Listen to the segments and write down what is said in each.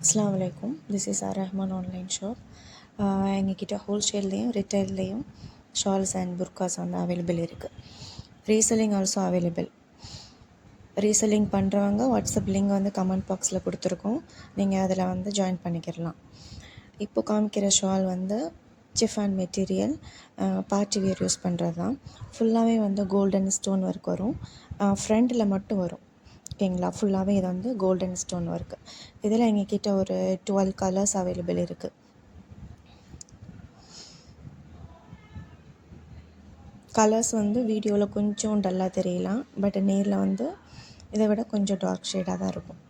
Assalamu alaikum. This is Arrahman online shop. எங்ககிட்ட ஹோல்சேல்லையும் ரிட்டைல்லையும் shawls and புர்காஸ் வந்து available இருக்குது. Reselling also available. Reselling பண்ணுறவங்க WhatsApp link வந்து comment பாக்ஸில் கொடுத்துருக்கோம். நீங்கள் அதில் வந்து ஜாயின் பண்ணிக்கிடலாம். இப்போ காமிக்கிற ஷால் வந்து chiffon material, party wear use பண்ணுறது தான். ஃபுல்லாகவே வந்து கோல்டன் ஸ்டோன் ஒர்க் வரும். ஃப்ரண்டில் மட்டும் வரும். ஓகேங்களா, ஃபுல்லாகவே இது வந்து கோல்டன் ஸ்டோன் ஒர்க்கு. இதில் எங்ககிட்ட ஒரு 12 கலர்ஸ் அவைலபிள் இருக்குது. கலர்ஸ் வந்து வீடியோவில் கொஞ்சம் டல்லாக தெரியலாம், பட் நேரில் வந்து இதை விட கொஞ்சம் டார்க் ஷேடாக தான் இருக்கும்.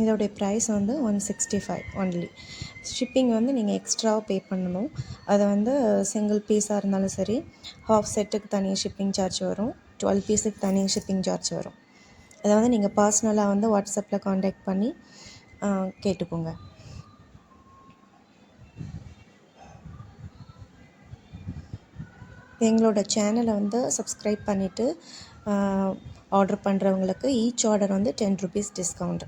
இதோடைய ப்ரைஸ் வந்து 165 ஒன்லி. ஷிப்பிங் வந்து நீங்கள் எக்ஸ்ட்ராவாக பே பண்ணணும். அதை வந்து சிங்கிள் பீஸாக இருந்தாலும் சரி, ஹாஃப் செட்டுக்கு தனியாக ஷிப்பிங் சார்ஜ் வரும், 12 பீஸுக்கு தனியாக ஷிப்பிங் சார்ஜ் வரும். அதை வந்து நீங்கள் பர்சனலாக வந்து வாட்ஸ்அப்பில் காண்டாக்ட் பண்ணி கேட்டுக்கோங்க. எங்களோட சேனலை வந்து சப்ஸ்கிரைப் பண்ணிவிட்டு ஆர்டர் பண்ணுறவங்களுக்கு ஈச் ஆர்டர் வந்து 10 rupees டிஸ்கவுண்ட்.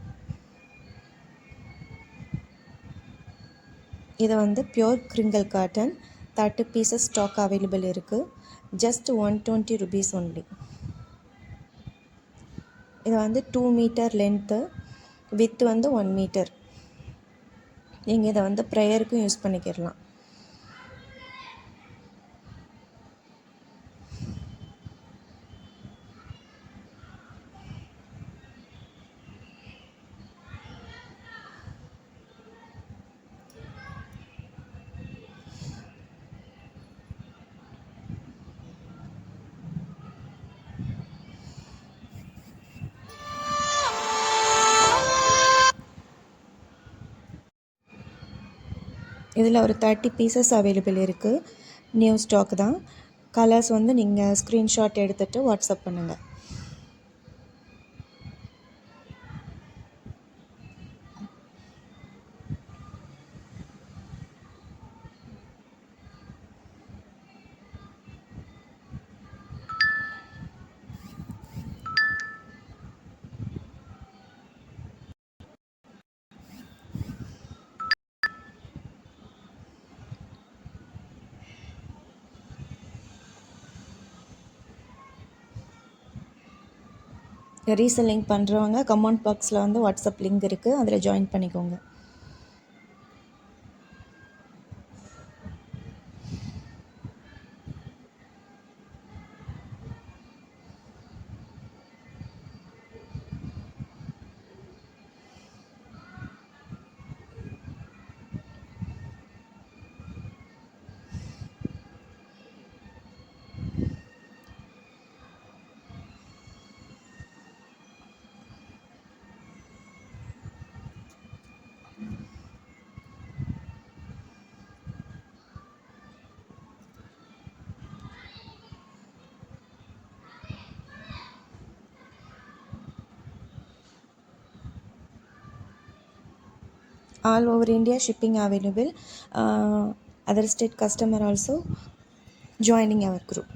இது வந்து pure crinkle cotton 30 pieces stock available இருக்குது. Just 120 rupees only. இது வந்து 2 மீட்டர் லென்த்து, வித்து வந்து 1 மீட்டர். நீங்கள் இதை வந்து ப்ரேயருக்கும் யூஸ் பண்ணிக்கிடலாம். இதில் ஒரு 30 பீசஸ் அவைலபிள் இருக்குது. நியூ ஸ்டாக் தான். கலர்ஸ் வந்து நீங்கள் ஸ்க்ரீன்ஷாட் எடுத்துகிட்டு வாட்ஸ்அப் பண்ணுங்கள். ரீசெல்லிங் பண்ணுறவங்க கமெண்ட் பாக்ஸில் வந்து வாட்ஸ்அப் லிங்க் இருக்குது, அதில் ஜாயின் பண்ணிக்கோங்க. All over India shipping available. Other state customer also joining our group.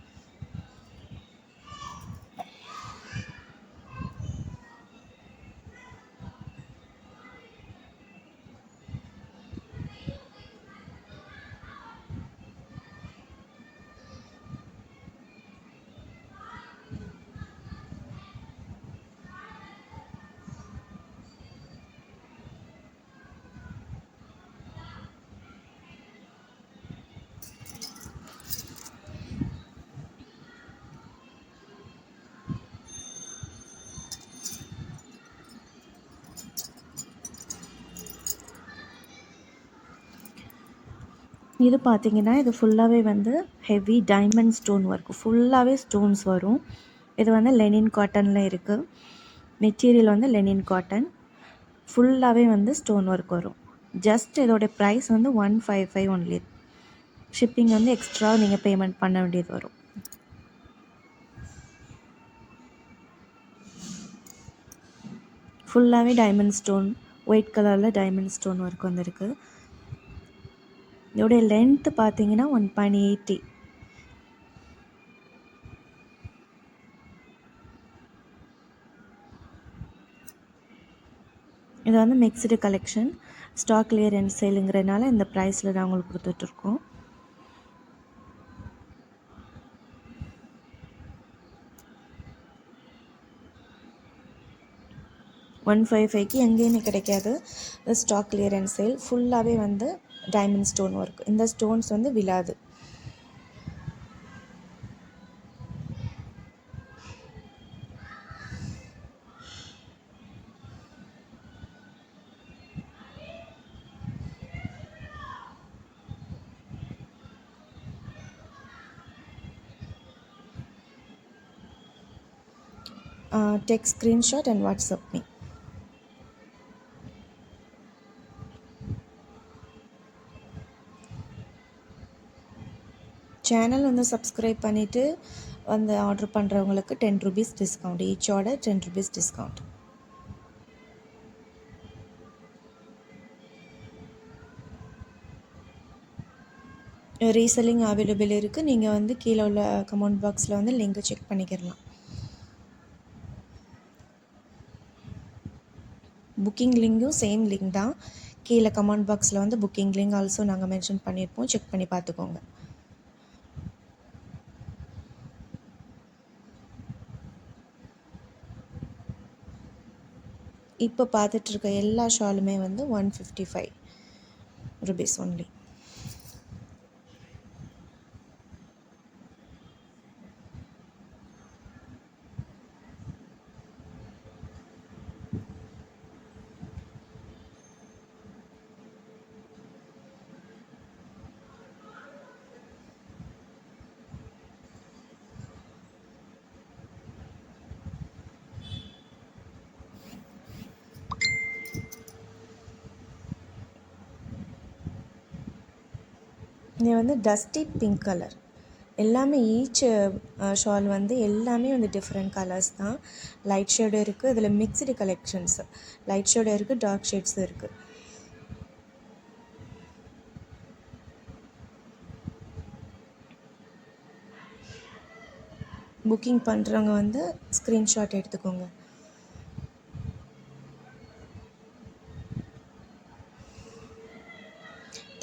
இது பார்த்தீங்கன்னா இது ஃபுல்லாகவே வந்து ஹெவி டைமண்ட் ஸ்டோன் ஒர்க், ஃபுல்லாகவே ஸ்டோன்ஸ் வரும். இது வந்து லெனின் காட்டனில் இருக்குது. மெட்டீரியல் வந்து லெனின் காட்டன், ஃபுல்லாகவே வந்து ஸ்டோன் ஒர்க் வரும். ஜஸ்ட் இதோடைய ப்ரைஸ் வந்து 155 ஒன்லி. ஷிப்பிங் வந்து எக்ஸ்ட்ரா நீங்கள் பேமெண்ட் பண்ண வேண்டியது வரும். ஃபுல்லாகவே டைமண்ட் ஸ்டோன், ஒயிட் கலரில் டைமண்ட் ஸ்டோன் ஒர்க் வந்துருக்கு. இதோடைய லென்த்து பார்த்தீங்கன்னா 1.80. இது வந்து மிக்ஸ்டு கலெக்ஷன், ஸ்டாக் கிளியரன்ஸ் சேலுங்கிறனால இந்த ப்ரைஸில் தான் உங்களுக்கு கொடுத்துட்ருக்கோம். $155 எங்கேயுமே கிடைக்காது. ஸ்டாக் கிளியரன்ஸ் சேல், ஃபுல்லாகவே வந்து டைமண்ட் ஸ்டோன் ஒர்க். இந்த ஸ்டோன்ஸ் வந்து விழாது. Take screenshot and WhatsApp me. Channel வந்து சப்ஸ்கிரைப் பண்ணிவிட்டு வந்து ஆர்டர் பண்ணுறவங்களுக்கு ₹10 discount. Each order ₹10 discount. Reselling available இருக்குது. நீங்கள் வந்து கீழே உள்ள கமெண்ட் பாக்ஸில் வந்து லிங்க்கை செக் பண்ணிக்கிறலாம். புக்கிங் லிங்க்கும் சேம் லிங்க் தான். கீழே கமெண்ட் பாக்ஸில் வந்து புக்கிங் லிங்க் ஆல்சோ நாங்கள் மென்ஷன் பண்ணியிருப்போம். செக் பண்ணி பார்த்துக்கோங்க. இப்போ பார்த்துட்ருக்க எல்லா ஷாலுமே வந்து ₹155 ஒன்லி. இது வந்து டஸ்டி பிங்க் கலர். எல்லாமே ஈச் ஷால் வந்து எல்லாமே வந்து டிஃப்ரெண்ட் கலர்ஸ் தான். லைட் ஷேடு இருக்குது, இதில் மிக்ஸ்டு கலெக்ஷன்ஸ். லைட் ஷேடு இருக்குது, டார்க் ஷேட்ஸும் இருக்குது. புக்கிங் பண்ணுறவங்க வந்து ஸ்க்ரீன்ஷாட் எடுத்துக்கோங்க.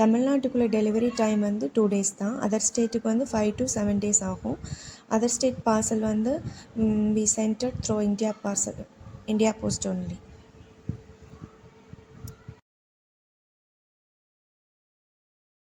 தமிழ்நாட்டுக்குள்ளே டெலிவரி டைம் வந்து 2 days தான். அதர் ஸ்டேட்டுக்கு வந்து 5 to 7 days ஆகும். அதர் ஸ்டேட் பார்சல் வந்து we sented through India post only.